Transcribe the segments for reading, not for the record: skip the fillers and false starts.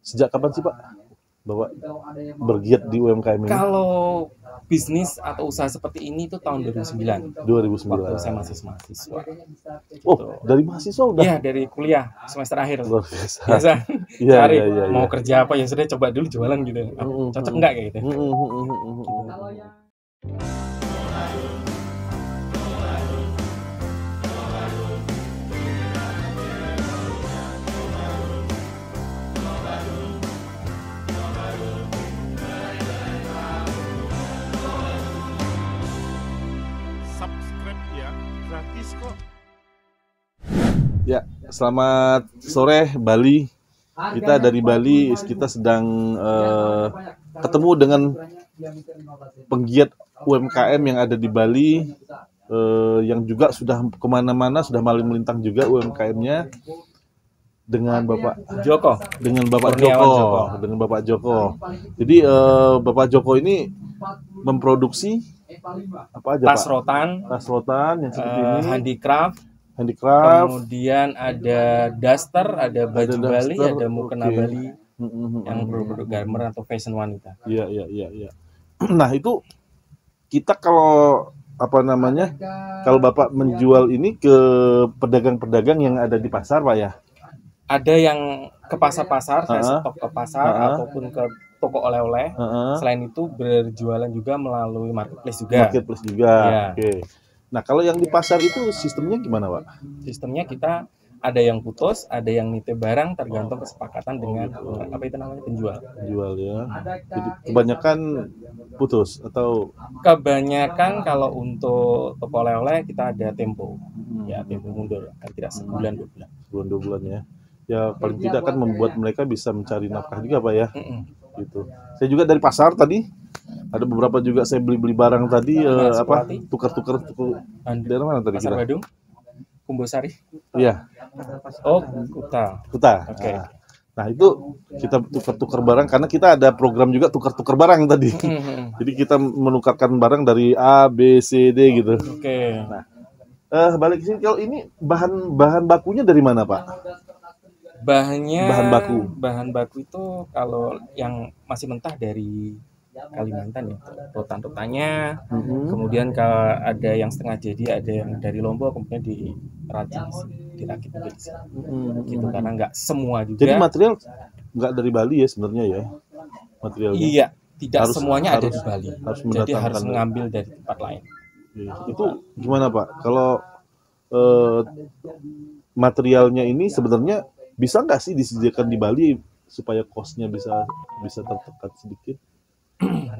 Sejak kapan sih Pak Bapak bergiat di UMKM ini? Kalau bisnis atau usaha seperti ini itu tahun 2009. 2009. Waktu saya masih mahasiswa. Oh, dari mahasiswa udah? Iya, dari kuliah semester akhir. Luar biasa. Biasa Iya, cari iya, iya, mau iya. kerja apa ya sudah coba dulu jualan gitu. Cocok enggak kayak gitu. Subscribe ya, gratis kok. Ya, selamat sore Bali. Kita dari Bali, kita sedang ketemu dengan penggiat UMKM yang ada di Bali, yang juga sudah kemana-mana, sudah maling melintang juga UMKM-nya dengan Bapak Joko. dengan Bapak Kurniawan Joko, Joko. dengan Bapak Joko. Jadi Bapak Joko ini memproduksi apa aja Tas Pak? rotan, Tas rotan yang seperti ini, handicraft, kemudian ada daster, ada baju Ada Bali, daster, ada mukena oke. Bali yang produk garment atau fashion wanita. Iya, iya, iya, iya. Nah, itu kita kalau apa namanya? Kalau Bapak menjual ini ke pedagang-pedagang yang ada di pasar, Pak ya? Ada yang ke pasar-pasar, saya Ha-ha. stok ke pasar Ha-ha. ataupun ke toko oleh-oleh. Heeh. Selain itu berjualan juga melalui marketplace juga. Marketplace juga. Iya. Oke. Nah, kalau yang di pasar itu sistemnya gimana, Pak? Sistemnya kita ada yang putus, ada yang nitip barang tergantung kesepakatan dengan apa itu namanya penjual. Jual ya. Jadi kebanyakan putus atau Kebanyakan kalau untuk toko oleh-oleh kita ada tempo. Ya, tempo mundur, kan tidak sebulan 2 bulan. sebulan 2 bulan ya. Ya paling tidak kan membuat mereka bisa mencari nafkah juga, Pak ya. Gitu. Saya juga dari pasar tadi ada beberapa juga saya beli barang tadi apa Suprati. tukar-tukar daerah mana tadi Pasar kita? Badung, Kumbosari. Iya, Oh, Kuta. Kuta. Oke. Nah, itu kita tukar-tukar barang karena kita ada program juga tukar-tukar barang tadi. Jadi kita menukarkan barang dari A, B, C, D gitu. Oke. Balik ke sini, kalau ini bahan bakunya dari mana, Pak? Bahan baku itu kalau yang masih mentah dari Kalimantan ya, rotan-rotannya. Kemudian kalau ada yang setengah jadi, ada yang dari Lombok, kemudian dirakit menjadi gitu, karena nggak semua juga. Jadi material nggak dari Bali ya sebenarnya ya materialnya. Iya, tidak semuanya ada di Bali. Jadi harus mendatangkan mengambil dari tempat lain. Itu gimana Pak? Kalau materialnya ini sebenarnya bisa nggak sih disediakan di Bali supaya cost-nya bisa tertekan sedikit?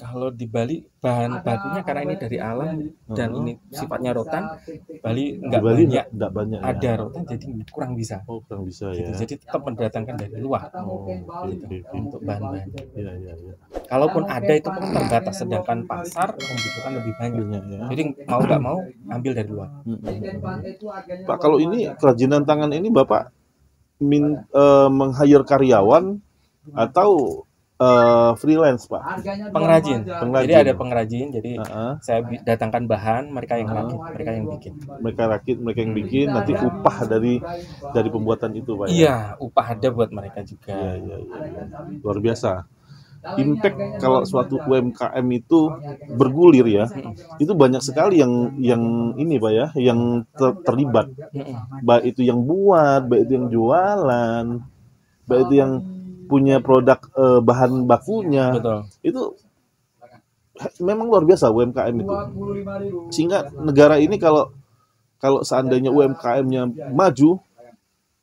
Kalau di Bali bahan bakunya karena ini dari alam dan ini sifatnya rotan, Bali nggak banyak ada ya? rotan, jadi kurang bisa. Oh, kurang bisa gitu. ya. Jadi tetap mendatangkan dari luar gitu, untuk bahan-bahan. Iya. Kalaupun ada itu pun terbatas, sedangkan pasar membutuhkan lebih banyak. Ya. Jadi mau nggak mau ambil dari luar. Pak, kalau ini kerajinan tangan ini Bapak meng-hire karyawan atau freelance Pak? Pengrajin. Jadi ada pengrajin. Jadi saya datangkan bahan, mereka yang rakit, mereka yang bikin. Mereka yang bikin, nanti upah dari pembuatan itu Pak. Iya, upah ada buat mereka juga. Iya. Luar biasa. Impact kalau suatu UMKM itu bergulir ya, itu banyak sekali yang ini Pak ya, yang terlibat. Baik itu yang buat, baik itu yang jualan, baik itu yang punya produk bahan bakunya. Betul. Itu memang luar biasa UMKM itu. Sehingga negara ini kalau seandainya UMKM-nya maju,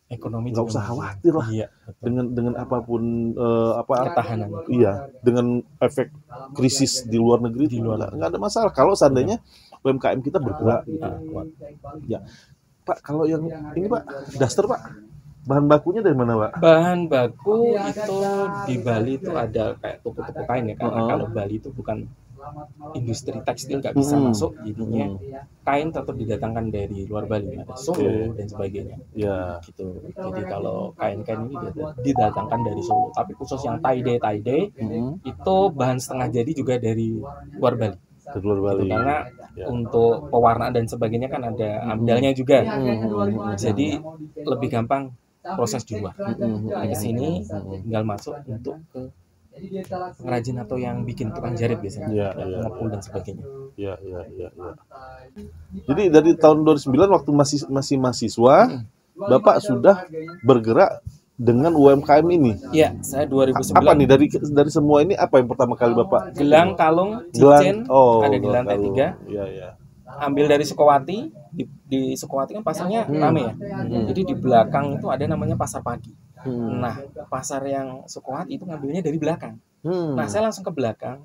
ekonomi nggak usah khawatir lah. Iya, dengan apapun ketahanan. Iya, dengan efek krisis di luar negeri nggak ada masalah kalau seandainya UMKM kita bergerak gitu. Ya, Pak, kalau yang ini Pak, daster Pak, bahan bakunya dari mana Pak? Bahan baku itu di Bali itu ada kayak toko-toko kain ya, karena kalau Bali itu bukan industri tekstil, nggak bisa masuk, jadinya kain tetap didatangkan dari luar Bali, ada Solo dan sebagainya. Ya. Gitu. Jadi kalau kain-kain ini didatangkan dari Solo, tapi khusus yang tie-dye itu bahan setengah jadi juga dari luar Bali. Dari luar Bali. Gitu, karena untuk pewarnaan dan sebagainya kan ada amdalnya juga. Jadi lebih gampang proses di luar. Ke sini tinggal masuk untuk ke pengrajin atau yang bikin tukang jahit biasanya, ngepul dan sebagainya. Iya. Jadi dari tahun 2009 waktu masih mahasiswa, Bapak sudah bergerak dengan UMKM ini. Iya, saya 2009. Apa nih dari semua ini apa yang pertama kali Bapak? Gelang, kalung, cincin, ada di lantai kalung. 3. Iya. Ambil dari Sukowati, di Sukowati kan pasarnya rame ya. Jadi di belakang itu ada namanya pasar pagi. Nah, pasar yang Sukowati itu ngambilnya dari belakang. Nah, saya langsung ke belakang,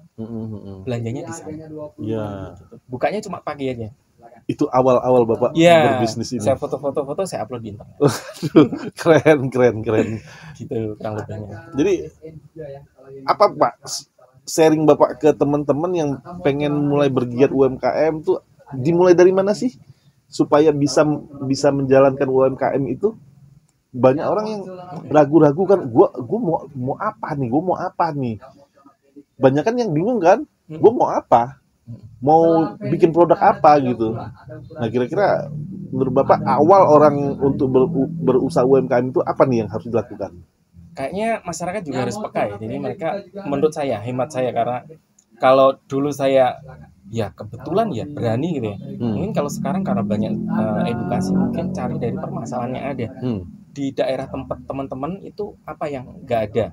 belanjanya di sana. Iya. Gitu. Bukanya cuma pagi aja. Itu awal-awal Bapak berbisnis ini. Saya foto-foto saya upload di internet. Keren. Gitu kurang lebihnya. Jadi apa Pak sharing Bapak ke teman-teman yang pengen mulai bergiat UMKM tuh dimulai dari mana sih supaya bisa menjalankan UMKM itu? Banyak orang yang ragu-ragu kan, gua mau apa nih? Banyak kan yang bingung kan, gua mau apa? Mau bikin produk apa gitu. Nah, kira-kira menurut Bapak awal orang untuk berusaha UMKM itu apa nih yang harus dilakukan? Kayaknya masyarakat juga harus peka ya. Jadi mereka, menurut saya, hemat saya, karena kalau dulu saya ya kebetulan ya berani gitu ya. Mungkin kalau sekarang karena banyak edukasi, mungkin cari dari permasalahan yang ada. Di daerah tempat teman-teman itu apa yang nggak ada.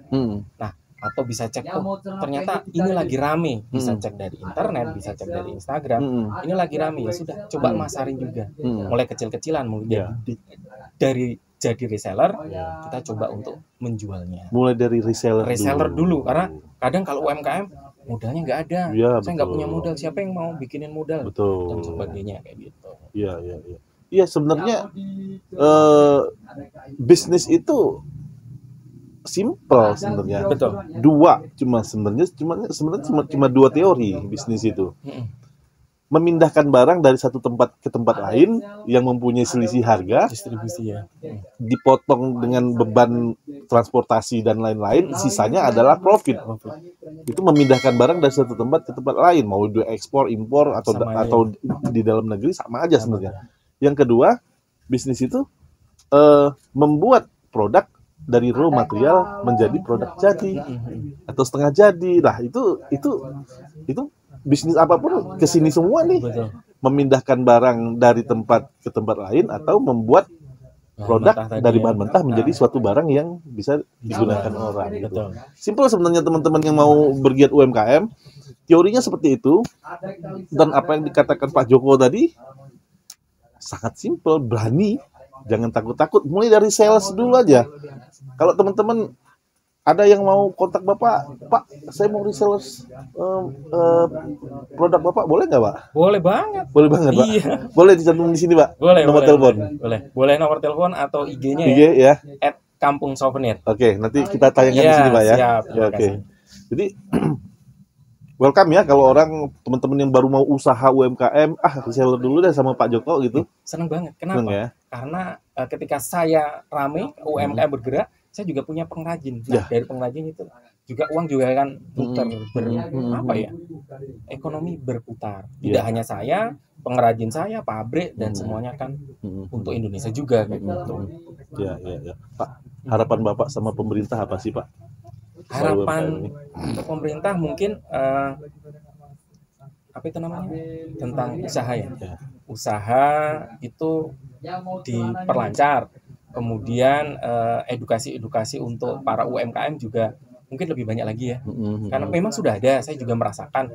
Nah, atau bisa cek, oh ternyata ini lagi rame, bisa cek dari internet, bisa cek dari Instagram, ini lagi rame, ya sudah coba masarin juga, mulai kecil-kecilan, mungkin dari jadi reseller, kita coba untuk menjualnya. Mulai dari reseller dulu, karena kadang kalau UMKM modalnya nggak ada, saya nggak punya modal, siapa yang mau bikinin modal, dan sebagainya kayak gitu. Iya, sebenarnya bisnis itu simple sebenarnya. Betul. Cuma dua teori bisnis itu. Memindahkan barang dari satu tempat ke tempat lain yang mempunyai selisih harga, distribusi ya. Dipotong dengan beban transportasi dan lain-lain, sisanya adalah profit. Itu memindahkan barang dari satu tempat ke tempat lain, mau dia ekspor, impor atau di dalam negeri sama aja sebenarnya. Yang kedua, bisnis itu membuat produk dari raw material menjadi produk jadi atau setengah jadi. Nah, itu bisnis apapun kesini semua nih. Betul. Memindahkan barang dari tempat ke tempat lain atau membuat produk dari bahan mentah menjadi suatu barang yang bisa digunakan orang. Gitu. Simple sebenarnya teman-teman yang mau bergiat UMKM, teorinya seperti itu. Dan apa yang dikatakan Pak Joko tadi sangat simple, berani, jangan takut-takut, mulai dari sales dulu aja. Kalau teman-teman ada yang mau kontak Bapak, Pak, saya mau reseller produk Bapak, boleh nggak Pak? Boleh banget. Boleh banget Pak. Iya. Boleh dicantum di sini Pak. Nomor telepon. Boleh nomor telepon atau IG-nya IG ya. @kampungsouvenir. Oke, nanti kita tayangkan di sini Pak ya. Siap, Oke. Jadi welcome ya kalau orang teman-teman yang baru mau usaha UMKM, reseller dulu deh sama Pak Joko gitu. Seneng banget. Kenapa? Ya? Karena ketika saya rame UMKM bergerak, saya juga punya pengrajin. Nah, dari pengrajin itu juga uang juga kan putar ekonomi berputar. Tidak hanya saya, pengrajin saya, pabrik dan semuanya kan untuk Indonesia juga kayak gitu. Ya. Pak, harapan Bapak sama pemerintah apa sih Pak? Harapan untuk pemerintah mungkin tentang usaha ya. Usaha itu diperlancar. Kemudian edukasi untuk para UMKM juga mungkin lebih banyak lagi ya. Karena memang sudah ada, saya juga merasakan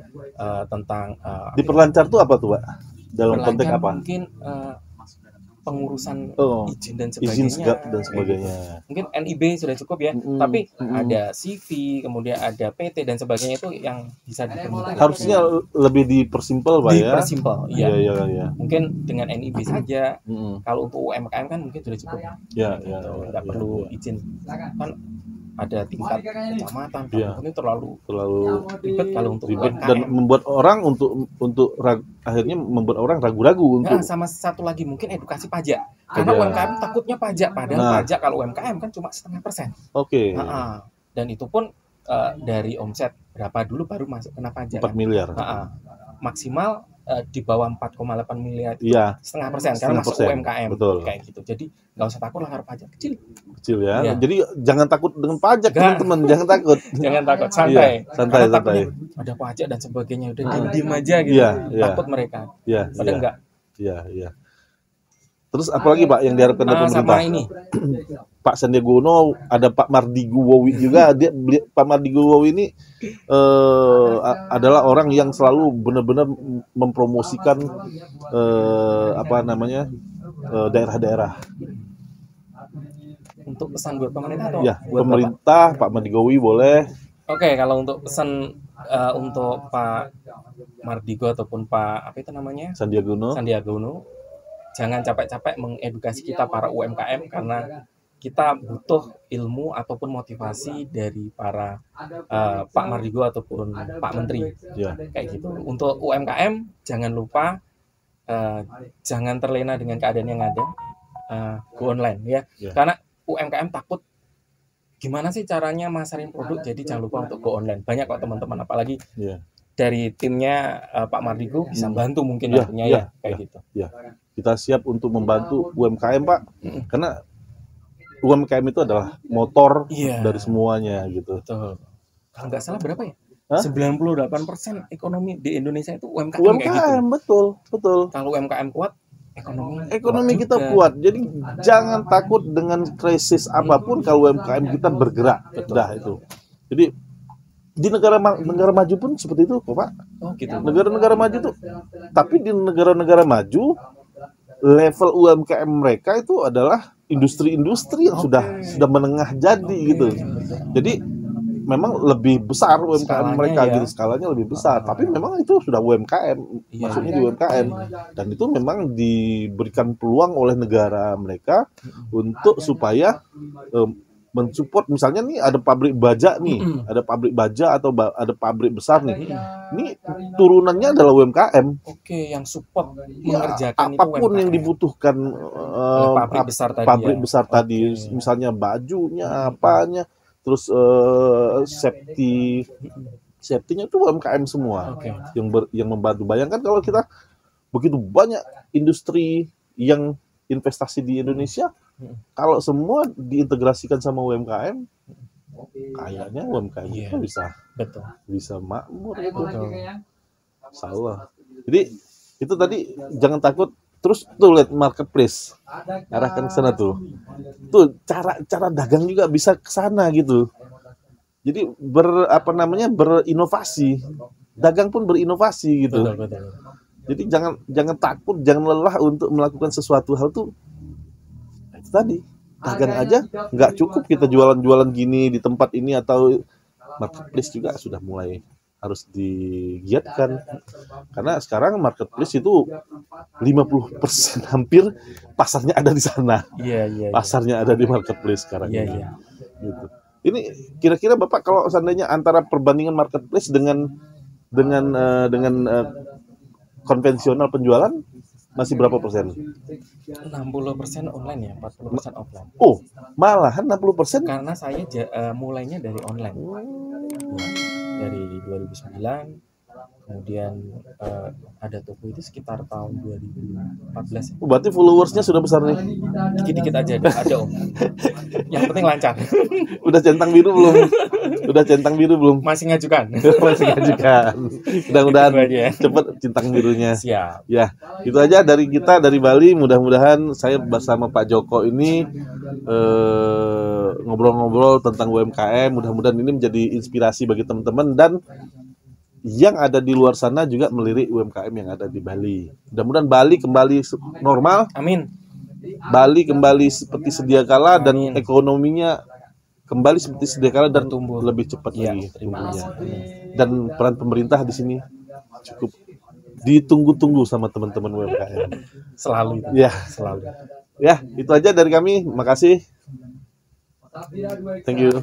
tentang diperlancar tuh apa tuh Pak? Dalam konteks apa? Mungkin pengurusan izin dan sebagainya. Mungkin NIB sudah cukup ya, tapi ada CV, kemudian ada PT dan sebagainya itu yang bisa dipermudah. Harusnya lebih dipersimpel Pak ya. Dipersimpel, iya. Mungkin dengan NIB saja. Kalau untuk UMKM kan mungkin sudah cukup. Nggak perlu izin. Kan ada tingkat kecamatan, ini terlalu ribet kalau untuk UMKM. Dan membuat orang akhirnya membuat orang ragu-ragu untuk. Sama satu lagi mungkin edukasi pajak. Karena UMKM takutnya pajak, padahal pajak kalau UMKM kan cuma 0,5%. Oke. Dan itu pun dari omset berapa dulu baru masuk kena pajak. 4 miliar. Maksimal di bawah 4,8 miliar itu Iya, 0,5% karena masuk 0,5%, UMKM betul. kayak gitu. Jadi nggak usah takut langgar pajak kecil. kecil ya. Iya. Jadi jangan takut dengan pajak, Enggak. teman-teman, jangan takut. Jangan takut, santai. Iya, santai, Karena santai. takutnya ada pajak dan sebagainya, udah diem aja gitu. Iya, iya. Takut mereka. Iya, Padahal enggak. Iya, iya. Terus apalagi Pak yang diharapkan dari pemerintah? Sama ini. Pak Sandiaga Uno, ada Pak Mardigu Wowi juga. Pak Mardigu Wowi ini adalah orang yang selalu benar-benar mempromosikan daerah-daerah. Untuk pesan buat pemerintah atau Ya, buat pemerintah, Pak Mardigu Wowi boleh. Oke, kalau untuk pesan untuk Pak Mardigo ataupun Pak apa itu namanya? Sandiaga Uno. Sandiaga Uno, jangan capek-capek mengedukasi kita para UMKM karena kita butuh ilmu ataupun motivasi dari para Pak Mardigo ataupun Pak Menteri. Ya. Kayak gitu. Untuk UMKM jangan lupa jangan terlena dengan keadaan yang ada, go online ya. Ya. Karena UMKM takut gimana sih caranya masarin produk, jadi jangan lupa untuk go online. Banyak kok teman-teman, apalagi Ya. dari timnya Pak Mardigo bisa bantu mungkin Ya, nantinya ya, kayak ya. gitu. Ya, kita siap untuk membantu UMKM Pak, karena UMKM itu adalah motor Iya. dari semuanya gitu. Betul. Kalau nggak salah berapa ya? Hah? 98% ekonomi di Indonesia itu UMKM, kayak gitu. UMKM betul, betul. Kalau UMKM kuat, Ekonomi kuat kita juga. kuat, jadi jangan takut dengan krisis apapun kalau UMKM kita bergerak. Dah itu. Jadi di negara maju pun seperti itu kok Pak. Oh gitu. Negara-negara maju tuh, tapi di negara-negara maju level UMKM mereka itu adalah industri-industri yang sudah menengah jadi gitu. Jadi memang lebih besar UMKM Skalanya mereka ya. gitu, skalanya lebih besar. Tapi memang itu sudah UMKM, Iya. maksudnya di UMKM. Dan itu memang diberikan peluang oleh negara mereka untuk supaya mensupport, misalnya nih ada pabrik baja nih, ada pabrik baja atau ada pabrik besar nih. Ini turunannya adalah UMKM. Oke, yang support Ya, mengerjakan apapun itu yang UMKM. dibutuhkan Oleh pabrik besar tadi. pabrik ya. besar tadi, Oke. misalnya bajunya, apanya, terus safety-nya itu UMKM semua Oke. yang membantu. Bayangkan kalau kita begitu banyak industri yang investasi di Indonesia, kalau semua diintegrasikan sama UMKM, kayaknya UMKM Iya. itu Betul. bisa makmur gitu. Betul. Insya Allah. Jadi itu tadi jangan takut. Terus tuh lihat marketplace, arahkan ke sana tuh. Tuh cara dagang juga bisa ke sana gitu. Jadi berinovasi. Dagang pun berinovasi gitu. Betul, betul. Jadi jangan takut, jangan lelah untuk melakukan sesuatu hal tuh. Itu tadi, dagang aja nggak cukup kita jualan-jualan gini di tempat ini, atau marketplace juga sudah mulai harus digiatkan. Karena sekarang marketplace itu 50% hampir pasarnya ada di sana. Iya. Pasarnya ada di marketplace sekarang Iya, ini. iya. Gitu. Ini kira-kira Bapak kalau seandainya antara perbandingan marketplace dengan konvensional penjualan masih berapa persen? 60% online ya, 40% offline. Oh, malahan 60%. Karena saya mulainya dari online. Dari 2009, kemudian ada toko itu sekitar tahun 2014. Oh, berarti followersnya sudah besar nih. Dikit-dikit aja ada Om. Yang penting lancar. Udah centang biru belum? Udah centang biru belum? Masih ngajukan. Masih ngajukan. Mudah-mudahan Itu aja. cepet centang birunya. Siap. Ya, itu aja dari kita dari Bali. Mudah-mudahan saya bersama Pak Joko ini ngobrol-ngobrol tentang UMKM. Mudah-mudahan ini menjadi inspirasi bagi teman-teman dan yang ada di luar sana juga melirik UMKM yang ada di Bali. Mudah-mudahan Bali kembali normal, Amin. Bali kembali seperti sedia kala dan Amin. ekonominya kembali seperti sedia kala dan Bertumbuh. lebih cepat Iya, lagi terima tumbuhnya. kasih. Dan peran pemerintah di sini cukup ditunggu-tunggu sama teman-teman UMKM. Selalu. Ya, Selalu. ya itu aja dari kami. Makasih. Thank you.